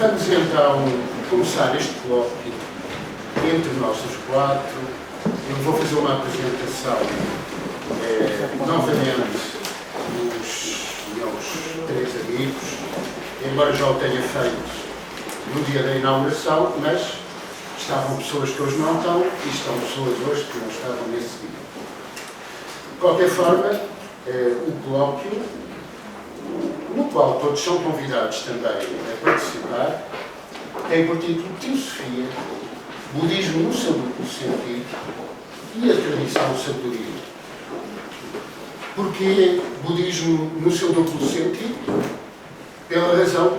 Vamos então começar este colóquio entre nós os quatro. Eu vou fazer uma apresentação novamente dos meus três amigos, embora já o tenha feito no dia da inauguração, mas estavam pessoas que hoje não estão e estão pessoas hoje que não estavam nesse dia. De qualquer forma, o colóquio, no qual todos são convidados também a participar, tem por título Teosofia, Budismo no seu duplo sentido e a tradição sabedoria. Porquê Budismo no seu duplo sentido? Pela razão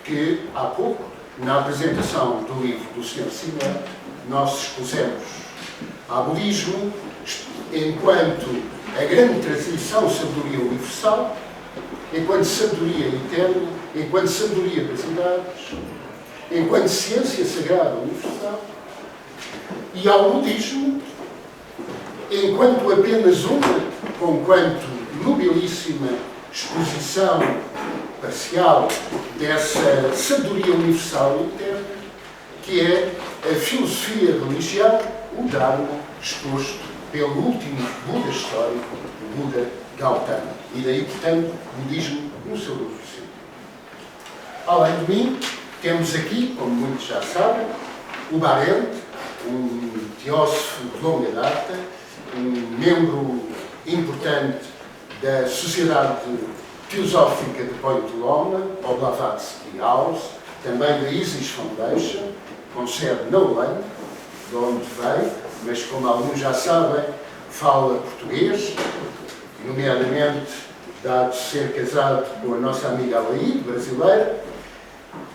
que, há pouco, na apresentação do livro do Sr. Simão, nós expusemos. Há Budismo enquanto a grande tradição sabedoria universal, enquanto sabedoria eterna, enquanto sabedoria das idades, enquanto ciência sagrada universal, e ao budismo enquanto apenas uma, conquanto nobilíssima exposição parcial dessa sabedoria universal e eterna, que é a filosofia religião, o Dharma, exposto pelo último Buda histórico, o Buda Gautama. E daí, portanto, budismo no seu duplo sentido. Além de mim, temos aqui, como muitos já sabem, o Barente, um teósofo de longa data, um membro importante da Sociedade Teosófica de Point Loma, ou Blavatsky House, também da Isis Foundation, com sede na Holanda, de onde veio, mas como alguns já sabem, fala português, nomeadamente dado ser casado com a nossa amiga Alaide, brasileira,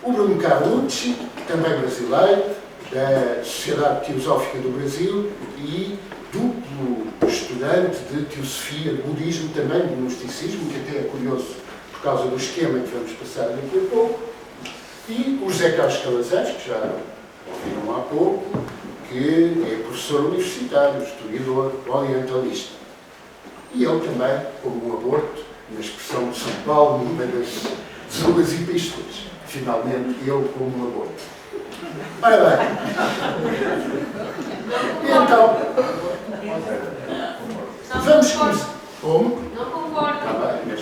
o Bruno Carlucci, também brasileiro, da Sociedade Teosófica do Brasil e duplo estudante de Teosofia, de Budismo, também de Gnosticismo, que até é curioso por causa do esquema que vamos passar daqui a pouco, e o José Carlos Calazans, que já ouviram há pouco, que é professor universitário, historiador, orientalista. E ele também, como um aborto, na expressão de São Paulo, numa das suas epístolas. Finalmente, ele como um aborto. Ora bem. E então, vamos começar. Como? Não concordo. Está bem, mas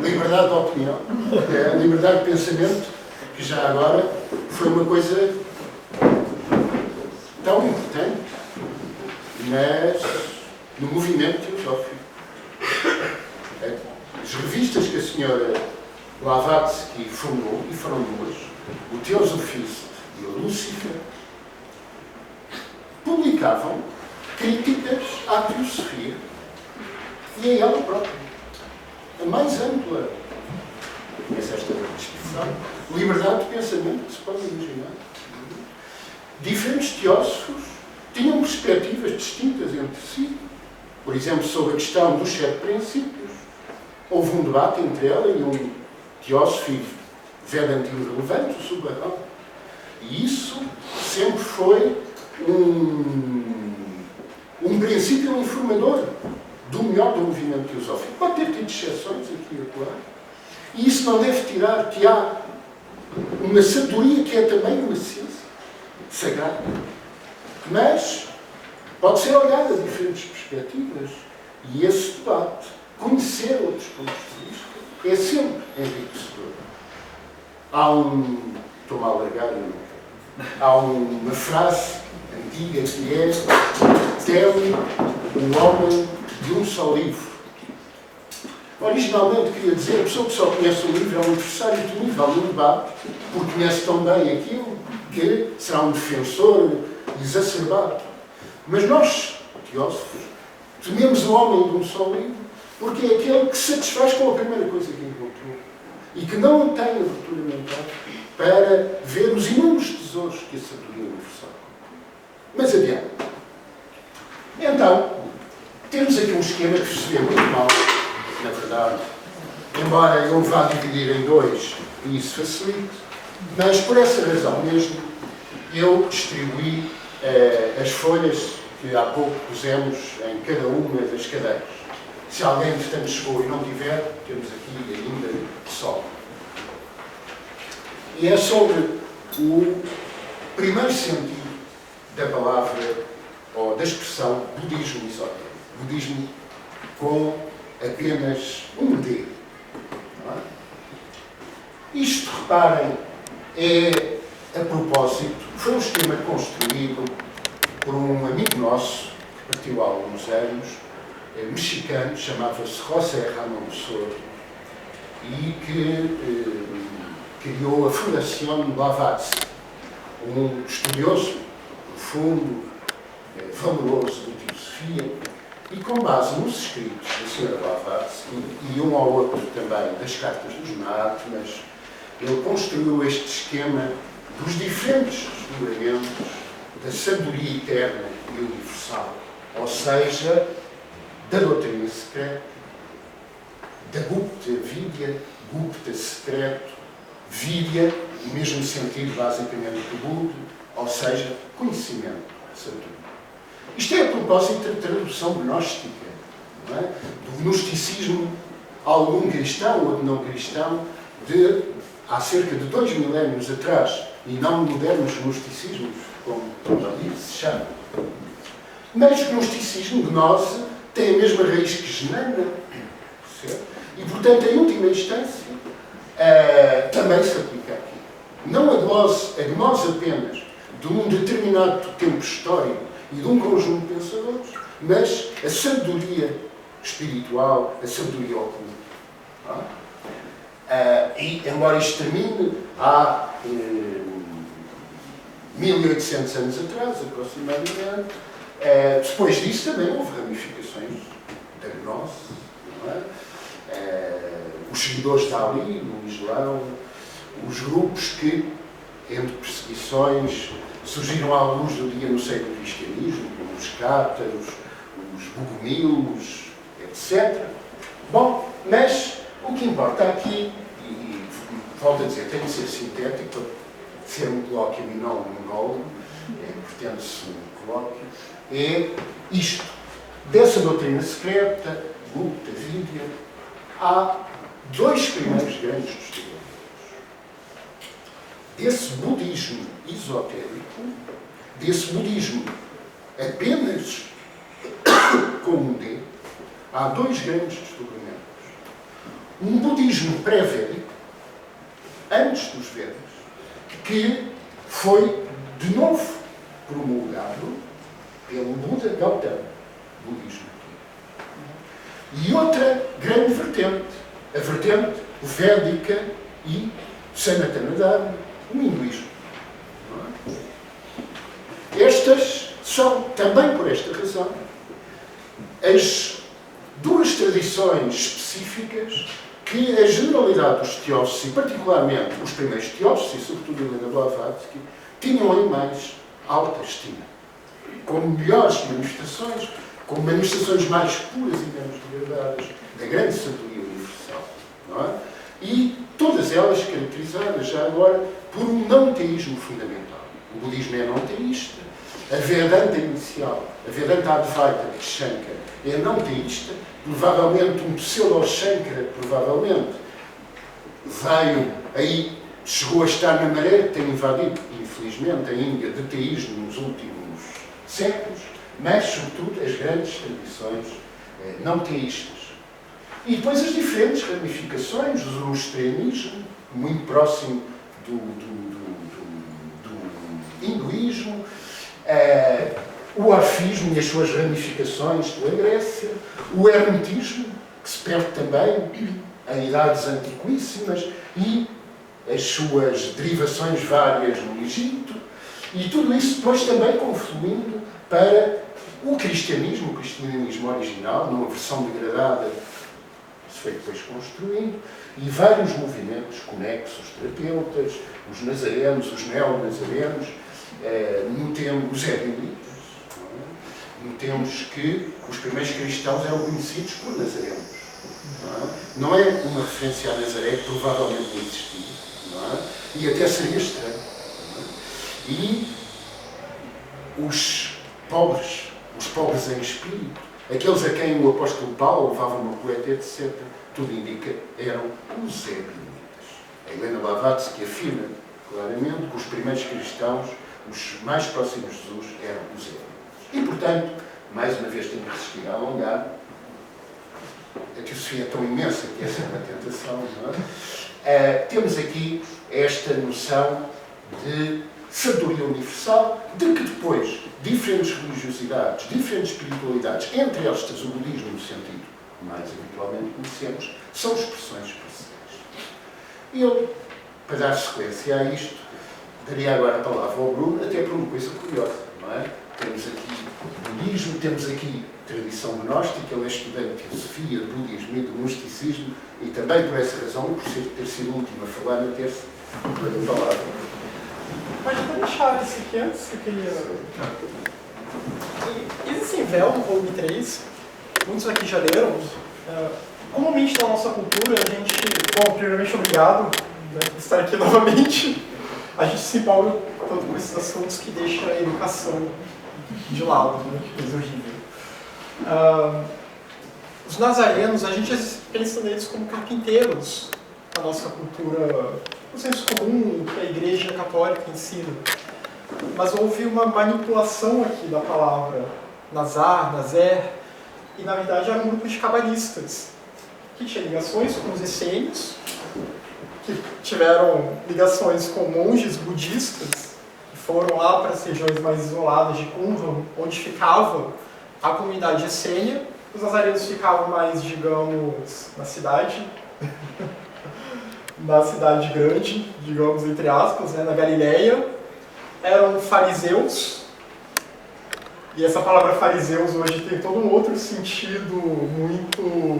liberdade de opinião, liberdade de pensamento, que já agora foi uma coisa tão importante, mas no movimento teosófico. As revistas que a senhora Blavatsky fundou, e foram duas, o Theosophist e o Lucifer, publicavam críticas à teosofia e a ela própria. A mais ampla, conhece esta expressão, liberdade de pensamento que se pode imaginar. Diferentes teósofos tinham perspectivas distintas entre si. Por exemplo, sobre a questão dos 7 princípios, houve um debate entre ela e um teósofo vedantino relevante, o Subbarão. E isso sempre foi um princípio informador do melhor do movimento teosófico. Pode ter tido exceções aqui e acolá. E isso não deve tirar que há uma sabedoria que é também uma ciência sagrada. Mas pode ser olhado a diferentes perspectivas. E esse debate, conhecer outros pontos de vista, é sempre enriquecedor. Estou-me a alargar, há uma frase antiga que é: teme o homem de um só livro. Originalmente queria dizer, a pessoa que só conhece um livro é um adversário do livro, há um debate, porque conhece tão bem aquilo que será um defensor exacerbado. Mas nós, teósofos, tememos o homem de um só livro, porque é aquele que se satisfaz com a primeira coisa que encontrou e que não tem abertura mental para ver os inúmeros tesouros que a sabedoria universal. Mas adiante. Então, temos aqui um esquema que se vê muito mal, na verdade, embora eu vá dividir em dois e isso facilite, mas por essa razão mesmo eu distribuí as folhas que há pouco pusemos em cada uma das cadeiras. Se alguém, portanto, chegou e não tiver, temos aqui ainda sol. e é sobre o primeiro sentido da palavra ou da expressão budismo esotérico. Budismo com apenas um D. Não é? Isto, reparem, é a propósito, foi um esquema construído por um amigo nosso, que partiu há alguns anos, mexicano, chamava-se José Ramón Soto, e que criou a Fundação Blavatsky, um estudioso profundo, valoroso de filosofia, e com base nos escritos da Sra. Blavatsky e um ao outro também das cartas dos Mahatmas, ele construiu este esquema dos diferentes desdobramentos da sabedoria eterna e universal, ou seja, da doutrina secreta, da Gupta Vidya, Gupta secreto, Vidya, no mesmo sentido basicamente do Buda, ou seja, conhecimento, sabedoria. Isto é a propósito da tradução gnóstica, não é? Do gnosticismo, algum cristão ou de não cristão, de há cerca de 2 milénios atrás, e não modernos gnosticismos, como ali se chama. Mas o gnosticismo, gnose, tem a mesma raiz que gnana, certo? E, portanto, em última instância, também se aplica aqui. Não a gnose apenas de um determinado tempo histórico e de um conjunto de pensadores, mas a sabedoria espiritual, a sabedoria oculta. E, embora isto termine há 1800 anos atrás, aproximadamente, depois disso também houve ramificações da gnose, não é? Os seguidores de Ali, no Islão, os grupos que, entre perseguições, surgiram à luz do dia no seio do cristianismo, como os cátaros, os bogomilos, etc. Bom, mas o que importa aqui, e volto a dizer, tem de ser sintético, para ser um colóquio e não um monólogo, pretende-se um colóquio, é isto. Dessa doutrina secreta, Gupta, Vidya, há 2 primeiros grandes desdobramentos. Desse budismo esotérico, desse budismo apenas com um D, há 2 grandes desdobramentos. Um budismo pré-védico, antes dos Vedas, que foi de novo promulgado pelo Buda Gautama, budismo. E outra grande vertente, a vertente védica e Sanatana Dharma, o hinduísmo. Estas são, também por esta razão, as 2 tradições específicas que a generalidade dos teósofos, e particularmente os primeiros teósofos, e sobretudo Helena Blavatsky, tinham em mais alta estima. Como melhores manifestações, como manifestações mais puras e menos degradadas da grande sabedoria universal. Não é? E todas elas caracterizadas, já agora, por um não-teísmo fundamental. O budismo é não-teísta, a Vedanta inicial, a Vedanta Advaita de Shankara, é não-teísta, provavelmente um pseudo-Shankara, provavelmente, veio aí, chegou a estar na maré, tem invadido, infelizmente, a Índia de teísmo nos últimos séculos, mas, sobretudo, as grandes tradições não-teístas. E depois as diferentes ramificações do zoroastrianismo, muito próximo do hinduísmo, o orfismo e as suas ramificações pela Grécia, o hermetismo, que se perde também em idades antiquíssimas, e as suas derivações várias no Egito, e tudo isso depois também confluindo para o cristianismo original, numa versão degradada, se foi depois construindo, e vários movimentos conexos, terapeutas, os nazarenos, os neo-nazarenos, notemos os ebionitas, notemos que os primeiros cristãos eram conhecidos por nazarenos. Não é uma referência a Nazaré que provavelmente não existia, não é? E até seria estranho. E os pobres em espírito, aqueles a quem o apóstolo Paulo levava uma coleta, etc., tudo indica, eram os ebionitas. A Helena Blavatsky afirma claramente que os primeiros cristãos, os mais próximos de Jesus, eram os hebreus. E, portanto, mais uma vez tenho que resistir a alongar. A teosofia é tão imensa que essa é uma tentação, não é? Temos aqui esta noção de sabedoria universal, de que depois diferentes religiosidades, diferentes espiritualidades, entre elas o budismo no sentido que mais habitualmente conhecemos, são expressões parecidas. E eu, para dar sequência a isto, daria agora a palavra ao Bruno, até por uma coisa curiosa, não é? Temos aqui budismo, temos aqui tradição gnóstica, ele é estudante de filosofia, de budismo e do gnosticismo, e também por essa razão, por ter sido o último a falar na terça, a palavra. Mas para deixar esse aqui antes, eu queria... Existe em Véu, no volume 3, muitos aqui já leram. Comumente na nossa cultura, a gente, bom, primeiramente obrigado, né, por estar aqui novamente. A gente se empolga tanto com esses assuntos que deixa a educação de lado, né, que coisa horrível. Os nazarenos, a gente pensa neles como carpinteiros na nossa cultura, no senso comum, que a Igreja Católica ensina. Mas houve uma manipulação aqui da palavra Nazar, Nazer, e na verdade era um grupo de cabalistas, que tinha ligações com os essênios, que tiveram ligações com monges budistas, que foram lá para as regiões mais isoladas de Kunlun, onde ficava a comunidade essênia. Os nazarenos ficavam mais, digamos, na cidade, na cidade grande, digamos, entre aspas, né, na Galileia. Eram fariseus, e essa palavra fariseus hoje tem todo um outro sentido muito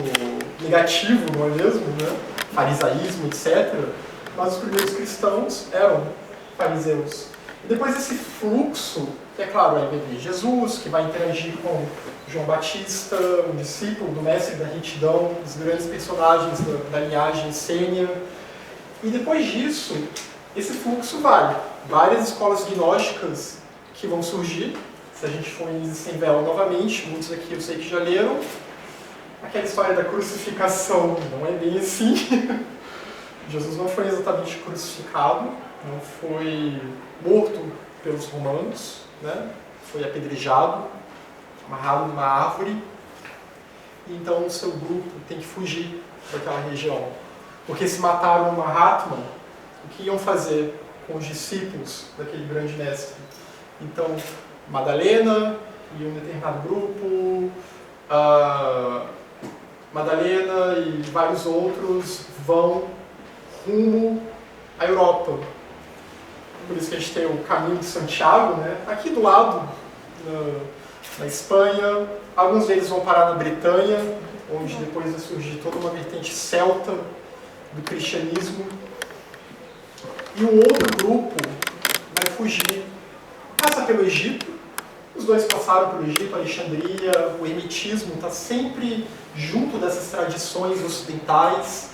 negativo, não é mesmo? Né? Farisaísmo, etc. Mas os primeiros cristãos eram fariseus. E depois esse fluxo, que é claro, aí vem Jesus, que vai interagir com João Batista, um discípulo do mestre da retidão, os grandes personagens da linhagem essênia. E depois disso, esse fluxo vai. Várias escolas gnósticas que vão surgir. Se a gente for em Sem Véu novamente, muitos aqui eu sei que já leram. Aquela história da crucificação não é bem assim. Jesus não foi exatamente crucificado, não foi morto pelos romanos, né? Foi apedrejado, amarrado numa árvore. E então o seu grupo tem que fugir daquela região. Porque se mataram o Mahatma, o que iam fazer com os discípulos daquele grande mestre? Então, Madalena e um determinado grupo, Madalena e vários outros vão rumo à Europa. Por isso que a gente tem o Caminho de Santiago, né? Aqui do lado, na Espanha. Alguns deles vão parar na Bretanha, onde depois vai surgir toda uma vertente celta do cristianismo. E um outro grupo vai fugir, passa pelo Egito. Os dois passaram pelo Egito, Alexandria. O hermetismo está sempre junto dessas tradições ocidentais.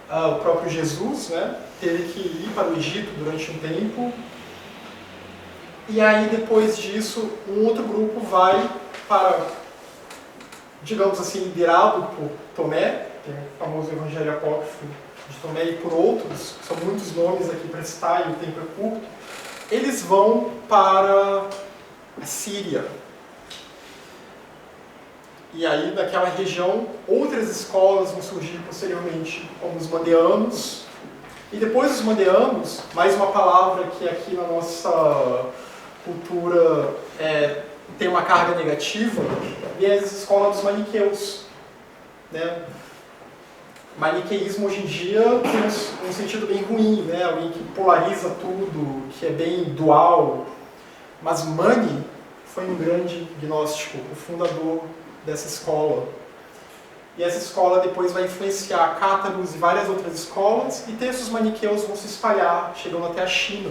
O próprio Jesus, né, teve que ir para o Egito durante um tempo. E aí, depois disso, um outro grupo vai para, digamos assim, liderado por Tomé, tem o famoso Evangelho Apócrifo de Tomé, e por outros, são muitos nomes aqui para citar e o tempo é curto. Eles vão para a Síria. E aí, naquela região, outras escolas vão surgir posteriormente, como os mandeanos. E depois dos mandeanos, mais uma palavra que aqui na nossa cultura tem uma carga negativa, e é a escola dos maniqueus. Né? Maniqueísmo hoje em dia tem um sentido bem ruim, né? Alguém que polariza tudo, que é bem dual. Mas Mani foi um grande gnóstico, o fundador dessa escola. E essa escola depois vai influenciar cátaros e várias outras escolas, e textos maniqueus vão se espalhar, chegando até a China.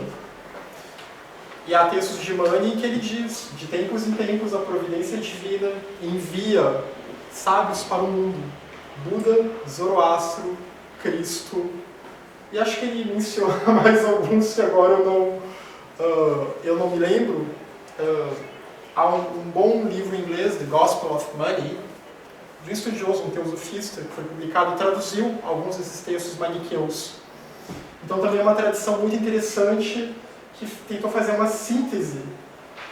E há textos de Mani que ele diz, de tempos em tempos a providência divina envia sábios para o mundo. Buda, Zoroastro, Cristo, e acho que ele menciona mais alguns que agora eu não me lembro. Há um bom livro em inglês, The Gospel of Mani, de um estudioso, um teosofista, que foi publicado e traduziu alguns desses textos maniqueus. Então também é uma tradição muito interessante que tentou fazer uma síntese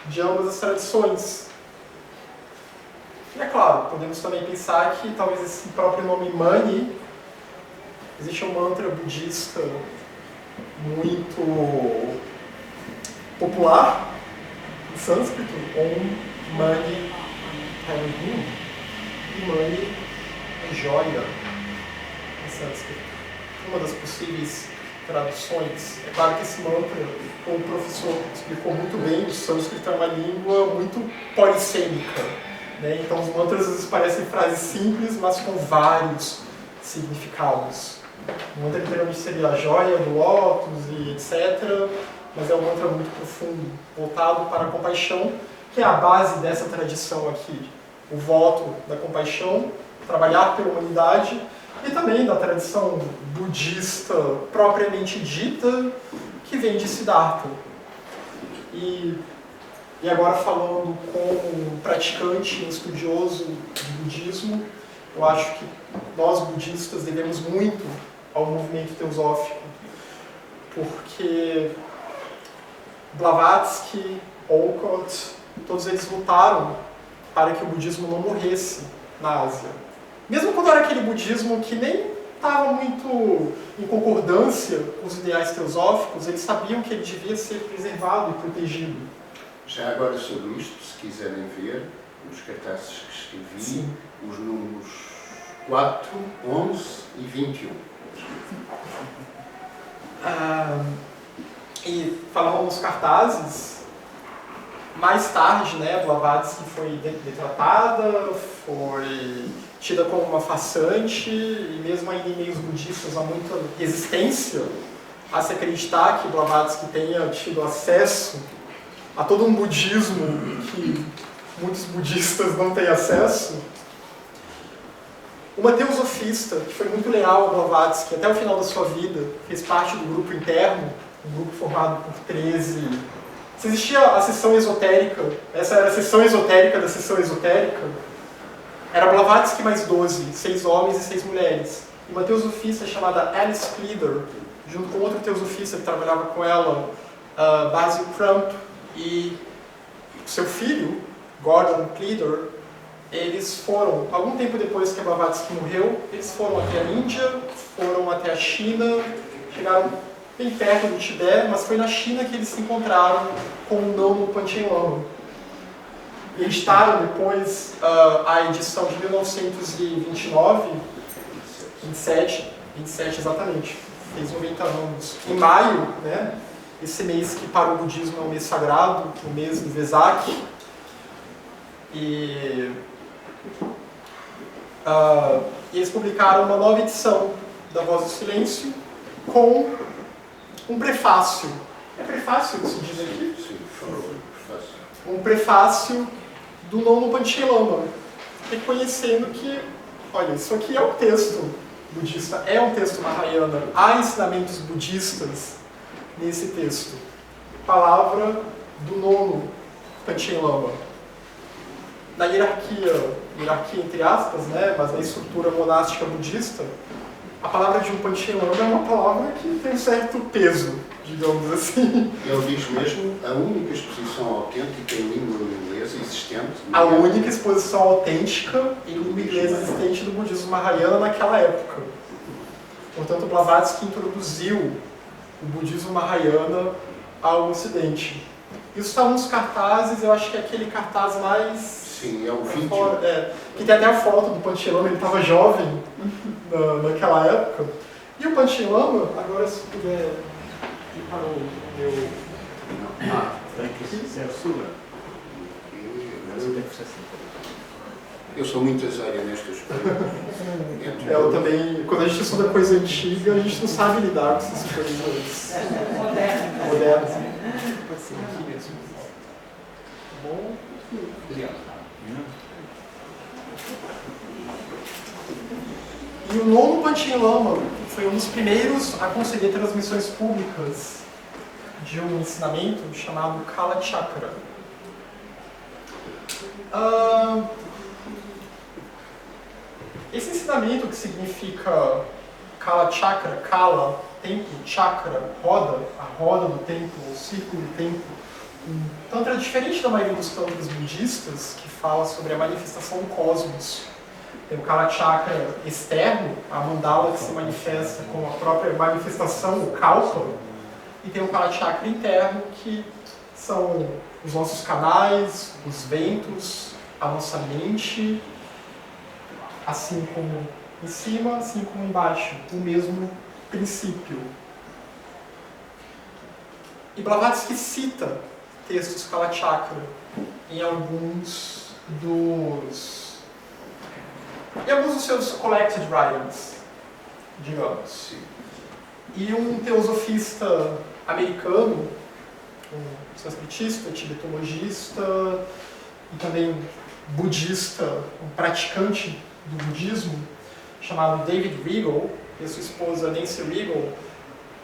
de ambas as tradições. E é claro, podemos também pensar que talvez esse próprio nome Mani, existe um mantra budista muito popular em sânscrito, Om Mani Padme Hum, e Mani é joia em sânscrito. Uma das possíveis traduções. É claro que esse mantra, como o professor explicou muito bem, o sânscrito é uma língua muito polissêmica, né? Então os mantras às vezes parecem frases simples, mas com vários significados. O mantra literalmente seria a joia do lótus e etc., mas é um mantra muito profundo, voltado para a compaixão, que é a base dessa tradição aqui. O voto da compaixão, trabalhar pela humanidade, e também da tradição budista propriamente dita, que vem de Siddhartha. E agora falando como praticante e estudioso de budismo, eu acho que nós budistas devemos muito ao movimento teosófico, porque Blavatsky, Olcott, todos eles lutaram para que o budismo não morresse na Ásia. Mesmo quando era aquele budismo que nem estava muito em concordância com os ideais teosóficos, eles sabiam que ele devia ser preservado e protegido. Já agora sobre isto, se quiserem ver, nos cartazes que escrevi, sim, os números 4, 11 e 21. E falando nos cartazes, mais tarde, né, Blavatsky foi detratada, foi tida como uma farsante, e mesmo ainda em meios budistas há muita resistência a se acreditar que Blavatsky tenha tido acesso a todo um budismo que muitos budistas não têm acesso. Uma teosofista que foi muito leal a Blavatsky até o final da sua vida, fez parte do grupo interno, um grupo formado por 13... Se existia a sessão esotérica, essa era a sessão esotérica da sessão esotérica, era Blavatsky mais 12, 6 homens e 6 mulheres. E uma teosofista chamada Alice Cleaver, junto com outra teosofista que trabalhava com ela, Basil Crump, e seu filho, Gordon Cleaver, eles foram, algum tempo depois que a Blavatsky morreu, eles foram até a Índia, foram até a China, chegaram bem perto do Tibete, mas foi na China que eles se encontraram com o Nomo Panchen Lama. E editaram depois a edição de 1929, 27 exatamente, fez 90 anos. Em maio, né, esse mês que para o budismo é um mês sagrado, o mês do Vesak, e eles publicaram uma nova edição da Voz do Silêncio com um prefácio. É prefácio que se diz aqui? Sim, prefácio. Um prefácio do Nomo Panchen Lama, reconhecendo que, olha, isso aqui é um texto budista, é um texto Mahayana, há ensinamentos budistas nesse texto. Palavra do Nomo Panchen Lama. Na hierarquia entre aspas, né, mas na estrutura monástica budista, a palavra de um Panchen Lama é uma palavra que tem um certo peso, digamos assim. Ele diz mesmo a única exposição autêntica em língua inglesa existente. A única exposição autêntica em língua inglesa existente do budismo Mahayana naquela época. Portanto, Blavatsky introduziu o budismo Mahayana ao Ocidente. Isso está nos cartazes, eu acho que é aquele cartaz mais... Sim, é o vídeo. Que tem até a foto do Panchen Lama, ele estava jovem naquela época. E o Panchen Lama, agora se puder ir para o meu... censura. Eu sou muito azarado nestas coisas. Eu também, quando a gente estuda coisa antiga, a gente não sabe lidar com essas coisas modernas. Pode ser aqui mesmo. Tá bom? E o Nomo Panchen Lama foi um dos primeiros a conceder transmissões públicas de um ensinamento chamado Kala Chakra. Esse ensinamento, que significa Kala Chakra, Kala templo, chakra, roda, a roda do templo, o círculo do templo. Um tantra diferente da maioria dos tantras budistas, que fala sobre a manifestação do cosmos. Tem o Kala Chakra externo, a mandala que se manifesta com a própria manifestação, o kalpa, e tem o Kala Chakra interno, que são os nossos canais, os ventos, a nossa mente, assim como em cima, assim como embaixo, o mesmo princípio. E Blavatsky cita textos Kala Chakra em alguns dos seus collected writings, digamos. E um teosofista americano, um sanskritista, tibetologista e também budista, um praticante do budismo, chamado David Regal, e a sua esposa Nancy Regal,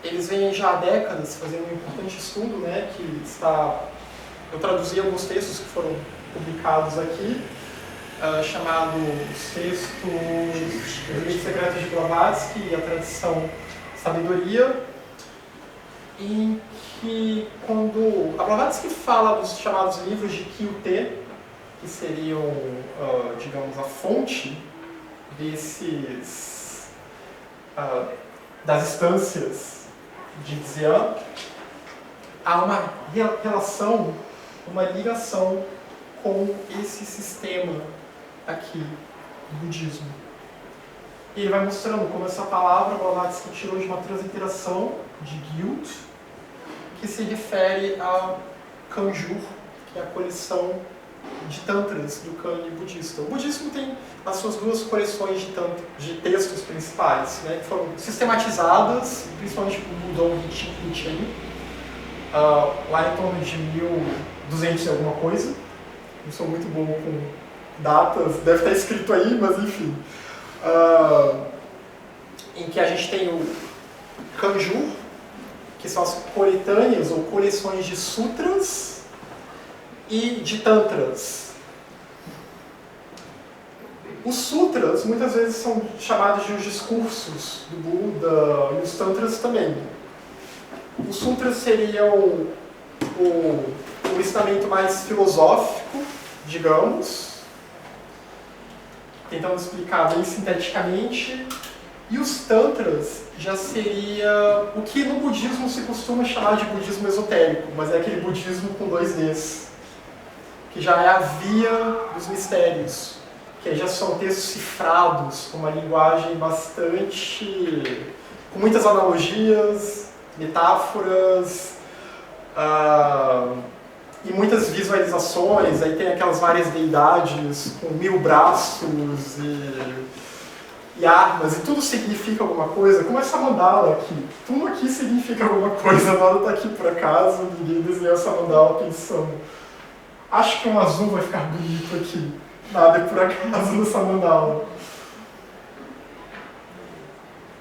eles vêm já há décadas fazendo um importante estudo, né, que está... Eu traduzi alguns textos que foram publicados aqui, chamado Os Textos dos Livros Secretos de Blavatsky e a Tradição Sabedoria, em que, quando a Blavatsky fala dos chamados livros de Kyute, que seriam, digamos, a fonte das instâncias de Dzyan, há uma relação, uma ligação com esse sistema aqui do budismo. E ele vai mostrando como essa palavra Blavatsky tirou de uma transliteração de Gyut, que se refere a Kanjur, que é a coleção de tantras do Kanyi budista. O budismo tem as suas duas coleções de textos principais, né, que foram sistematizadas, principalmente por Budong Rinchen, lá em torno de 1200 e alguma coisa. Não sou muito bom com datas, deve estar escrito aí, mas enfim. Em que a gente tem o Kanjur, que são as coletâneas ou coleções de sutras e de tantras. Os sutras muitas vezes são chamados de os discursos do Buda e os tantras também. Os sutras seriam o ensinamento mais filosófico, digamos, tentando explicar bem sinteticamente, e os tantras já seria o que no budismo se costuma chamar de budismo esotérico, mas é aquele budismo com 2 Ds, que já é a via dos mistérios, que já são textos cifrados, com uma linguagem bastante... com muitas analogias, metáforas, e muitas visualizações. Aí tem aquelas várias deidades com 1000 braços e armas, e tudo significa alguma coisa, como essa mandala aqui. Tudo aqui significa alguma coisa, nada está aqui por acaso, ninguém desenhou essa mandala pensando, acho que um azul vai ficar bonito aqui. Nada é por acaso nessa mandala.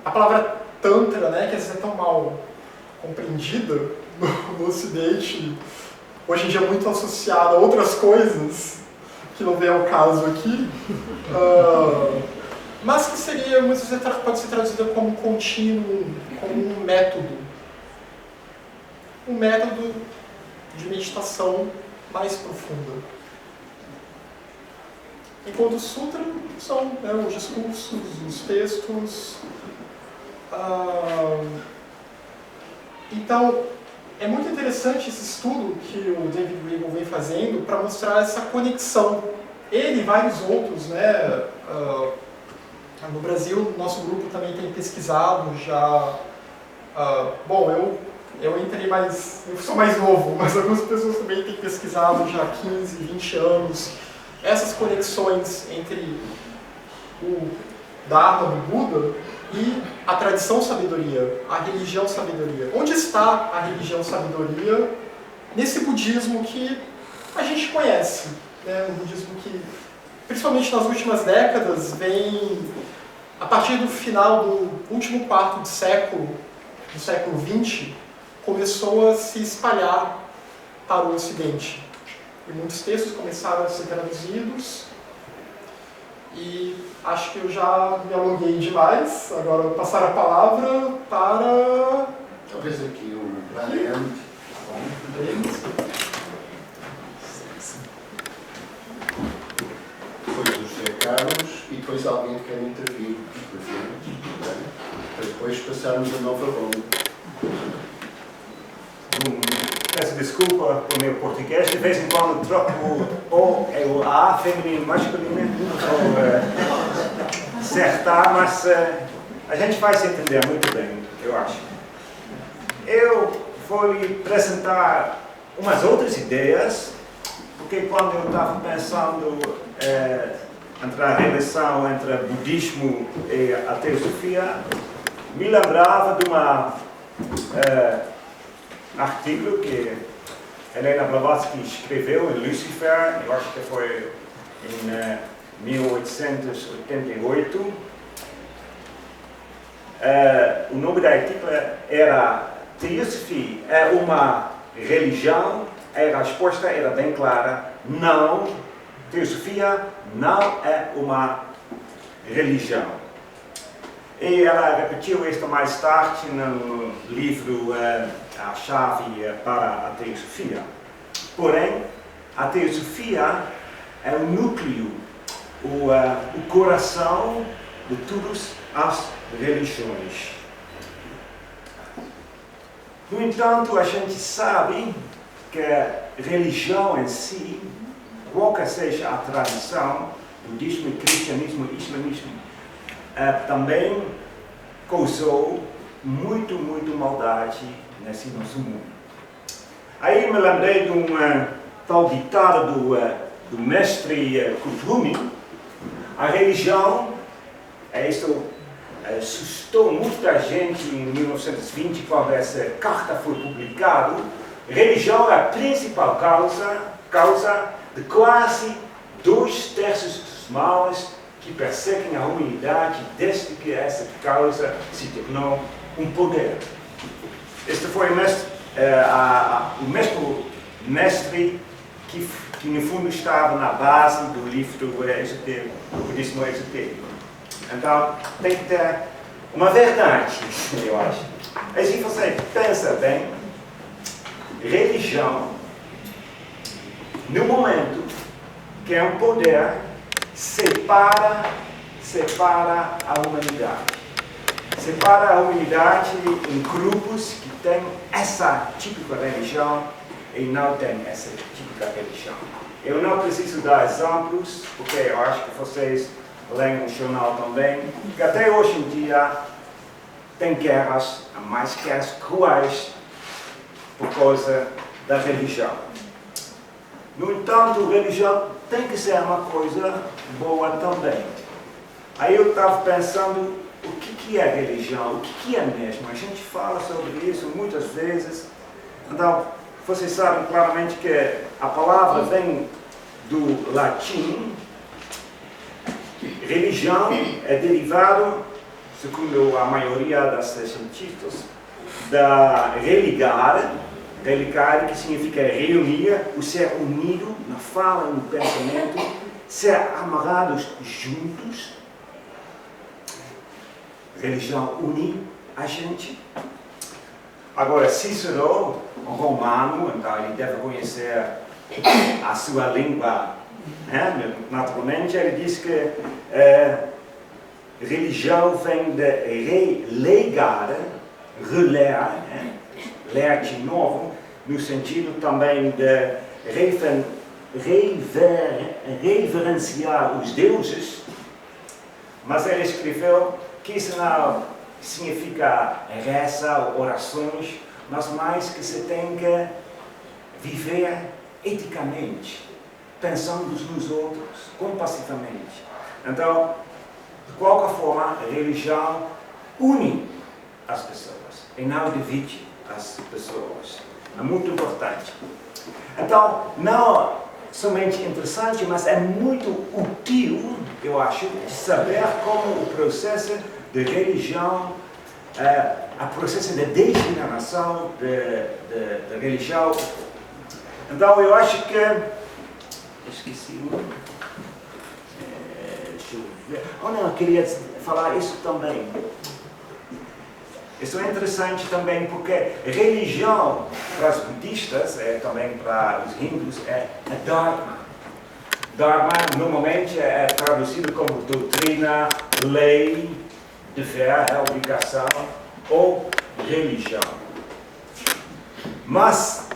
A palavra Tantra, né, que às vezes é tão mal compreendida no Ocidente, hoje em dia é muito associada a outras coisas, que não vem ao caso aqui, mas que seria, muitas vezes pode ser traduzida como contínuo, como um método de meditação mais profunda. Enquanto o Sutra são, né, os discursos, os textos. Então, é muito interessante esse estudo que o David Regal vem fazendo para mostrar essa conexão. Ele e vários outros, né? No Brasil, nosso grupo também tem pesquisado já. Bom, eu entrei mais. Eu sou mais novo, mas algumas pessoas também têm pesquisado já há 15, 20 anos essas conexões entre o Dharma do Buda e a tradição sabedoria, a religião sabedoria. Onde está a religião sabedoria nesse budismo que a gente conhece? Né? Um budismo que, principalmente nas últimas décadas, vem, a partir do final do último quarto de século, do século XX, começou a se espalhar para o Ocidente. E muitos textos começaram a ser traduzidos. E acho que eu já me alonguei demais. Agora eu vou passar a palavra para... Talvez aqui o Brian. Depois o José Carlos e depois alguém que quer intervir. Para depois passarmos a nova ronda. Peço desculpa pelo meu português, de vez em quando troco o E ou A, feminino, masculino, acertar, mas a gente vai se entender muito bem, eu acho. Eu vou lhe apresentar umas outras ideias, porque quando eu estava pensando entre a relação entre budismo e a teosofia, me lembrava de uma artigo que Helena Blavatsky escreveu em Lucifer, eu acho que foi em 1888. O nome da artigo era Teosofia é uma religião? A resposta era bem clara: não, Teosofia não é uma religião. E ela repetiu isto mais tarde no livro A Chave para a Teosofia. Porém, a Teosofia é o núcleo, o coração de todas as religiões. No entanto, a gente sabe que a religião em si, qualquer seja a tradição, budismo, cristianismo, islamismo, também causou muito maldade nesse nosso mundo. Aí me lembrei de tal ditado do mestre Kuthumi: a religião, isto assustou muita gente em 1920, quando essa carta foi publicada. Religião é a principal causa de quase 2/3 dos males que perseguem a humanidade desde que essa causa se tornou um poder. Este foi o mesmo mestre que no fundo estava na base do livro do budismo esotérico. Então tem que ter uma verdade, eu acho. E se você pensa bem, religião, no momento que é um poder, separa a humanidade. Separa a humanidade em grupos que têm essa típica religião e não têm essa típica religião. Eu não preciso dar exemplos, porque eu acho que vocês leem o jornal também, que até hoje em dia tem guerras, mais guerras cruéis, por causa da religião. No entanto, a religião tem que ser uma coisa boa também. Aí eu estava pensando, o que é religião? O que é mesmo? A gente fala sobre isso muitas vezes. Então, vocês sabem claramente que a palavra vem do latim. Religião é derivado, segundo a maioria dos cientistas, da religar, que significa reunir, o ser unido na fala e no pensamento, ser amarrados juntos. Religião une a gente. Agora, Cícero, um romano, então ele deve conhecer a sua língua, né? Naturalmente, ele diz que religião vem de relegar, né? Ler de novo, no sentido também de reverenciar os deuses, mas ele escreveu que isso não significa reza, orações, mas mais que se tem que viver eticamente, pensando nos outros, compassivamente. Então, de qualquer forma, a religião une as pessoas e não divide as pessoas. É muito importante. Então, não somente interessante, mas é muito útil, eu acho, saber como o processo de religião, o processo de degeneração da religião. Então, eu acho que... Esqueci um. Deixa eu Oh não, eu queria falar isso também. Isso é interessante também porque religião para os budistas, também para os hindus, é Dharma. Dharma normalmente é traduzido como doutrina, lei, dever, obrigação ou religião. Mas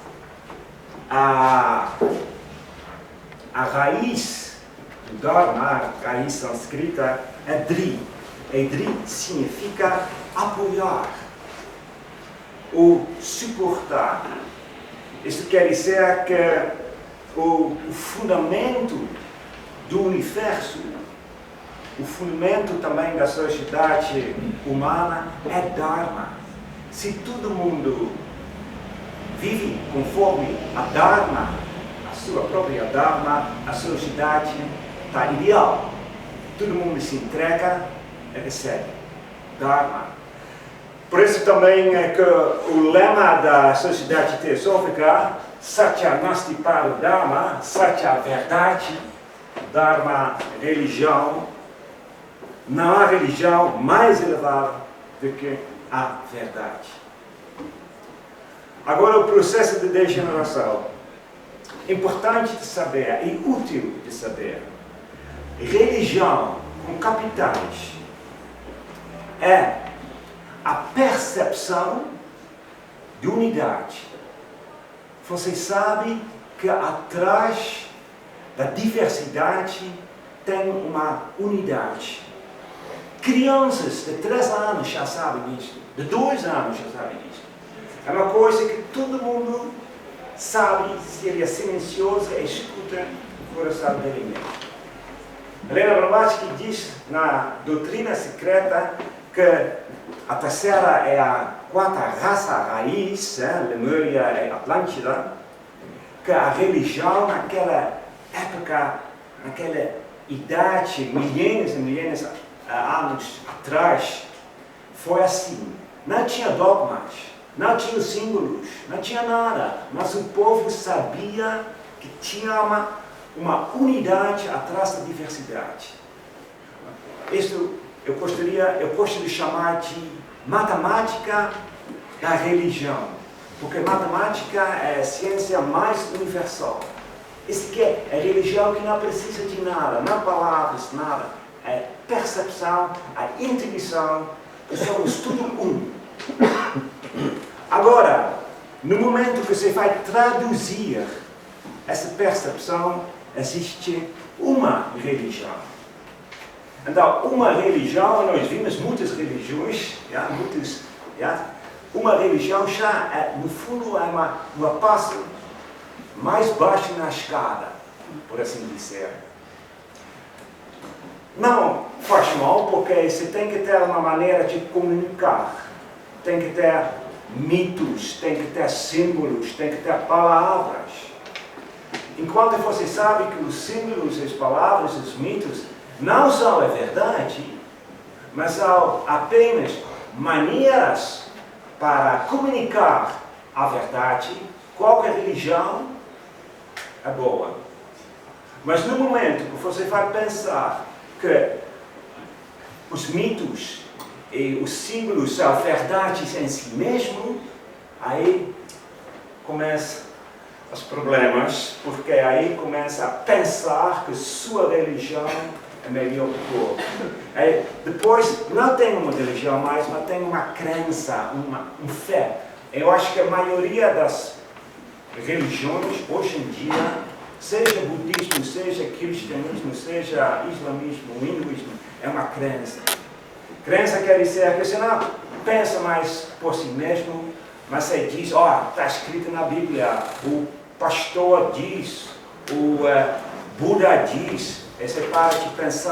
a raiz do Dharma, a raiz sânscrita, é Dri. E Dri significa apoiar ou suportar. Isso quer dizer que o fundamento do universo, o fundamento também da sociedade humana é Dharma. Se todo mundo vive conforme a Dharma, a sua própria Dharma, a sociedade está ideal. Todo mundo se entrega e recebe Dharma. Por isso também é que o lema da sociedade teosófica, Satya Nasti Paro Dharma, Satya verdade, Dharma religião, não há religião mais elevada do que a verdade. Agora o processo de degeneração. Importante de saber e útil de saber. Religião com capitais é a percepção de unidade. Você sabe que atrás da diversidade tem uma unidade. Crianças de 3 anos já sabem isso, de 2 anos já sabem isso. É uma coisa que todo mundo sabe, se ele é silencioso e escuta o coração dele mesmo. Helena Blavatsky diz na doutrina secreta que a terceira é a quarta raça raiz, Lemúria e Atlântida, que a religião naquela época, naquela idade, milênios e milênios anos atrás, foi assim. Não tinha dogmas, não tinha símbolos, não tinha nada, mas o povo sabia que tinha uma unidade atrás da diversidade. Isso eu gosto de chamar de matemática da religião, porque matemática é a ciência mais universal. Isso que é a religião que não precisa de nada, não palavras, nada. É percepção, a intuição, que somos tudo um. Agora, no momento que você vai traduzir essa percepção, existe uma religião. Então, uma religião, nós vimos muitas religiões, uma religião já, no fundo, é uma passo mais baixo na escada, por assim dizer. Não faz mal, porque você tem que ter uma maneira de comunicar, tem que ter mitos, tem que ter símbolos, tem que ter palavras. Enquanto você sabe que os símbolos, as palavras, os mitos não são a verdade, mas são apenas maneiras para comunicar a verdade, qualquer religião é boa. Mas no momento que você vai pensar que os mitos e os símbolos são verdades em si mesmo, aí começam os problemas, porque aí começa a pensar que sua religião é melhor que o outro. Aí, depois, não tem uma religião mais, mas tem uma crença, uma fé. Eu acho que a maioria das religiões, hoje em dia, seja budismo, seja cristianismo, seja islamismo, hinduísmo, é uma crença. Crença quer dizer que você não pensa mais por si mesmo, mas você diz, está escrito na Bíblia, o pastor diz, o Buda diz, e você para de pensar.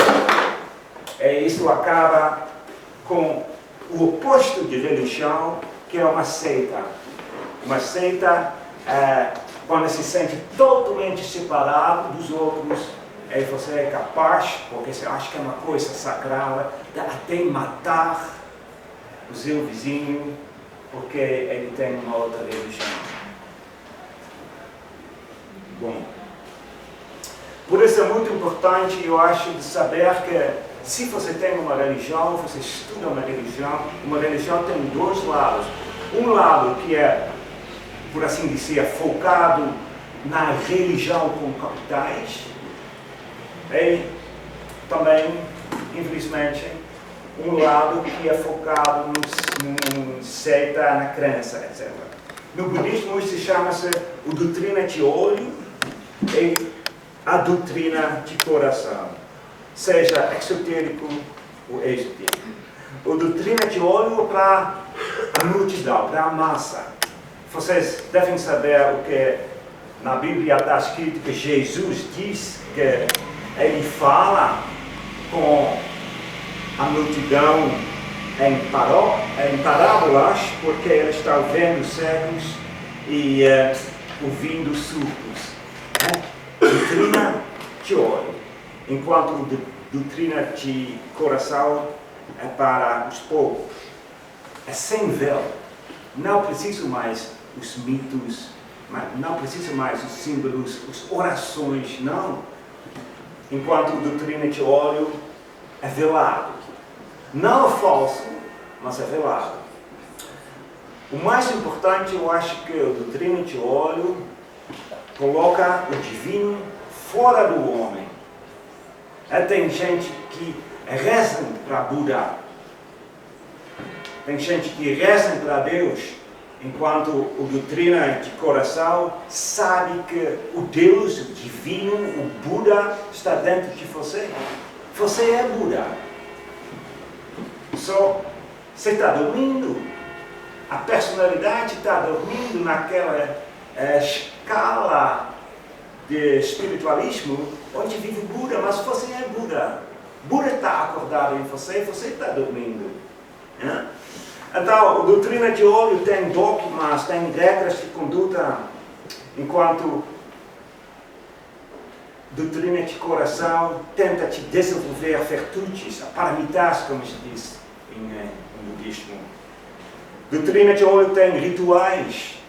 E isso acaba com o oposto de religião, que é uma seita. Uma seita quando se sente totalmente separado dos outros, e você é capaz, porque você acha que é uma coisa sagrada, de até matar o seu vizinho, porque ele tem uma outra religião. Bom, por isso é muito importante, eu acho, de saber que se você tem uma religião, você estuda uma religião tem dois lados. Um lado que é, por assim dizer, focado na religião com capitais, e também, infelizmente, um lado que é focado no seita, na crença, etc. No budismo isso chama-se a doutrina de olho e a doutrina de coração, seja exotérico ou esotérico. A doutrina de olho é para a multidão, para a massa. Vocês devem saber o que na Bíblia está escrito, que Jesus diz que ele fala com a multidão em parábolas, porque ele está vendo cegos e ouvindo surdos. Doutrina de olho, enquanto doutrina de coração é para os povos. É sem véu. Não preciso mais os mitos, não preciso mais os símbolos, as orações, não. Enquanto doutrina de olho é velado. Não é falso, mas é velado. O mais importante, eu acho que a doutrina de olho coloca o divino fora do homem. Tem gente que reza para Buda. Tem gente que reza para Deus, enquanto a doutrina de coração sabe que o Deus, o divino, o Buda está dentro de você. Você é Buda. Só você está dormindo. A personalidade está dormindo naquela escala de espiritualismo onde vive Buda, mas você é Buda. Buda está acordado em você, você está dormindo. Então, a doutrina de olho tem dogmas, tem regras de conduta, enquanto a doutrina de coração tenta te desenvolver virtudes, paramitas, como se diz em budismo. A doutrina de olho tem rituais,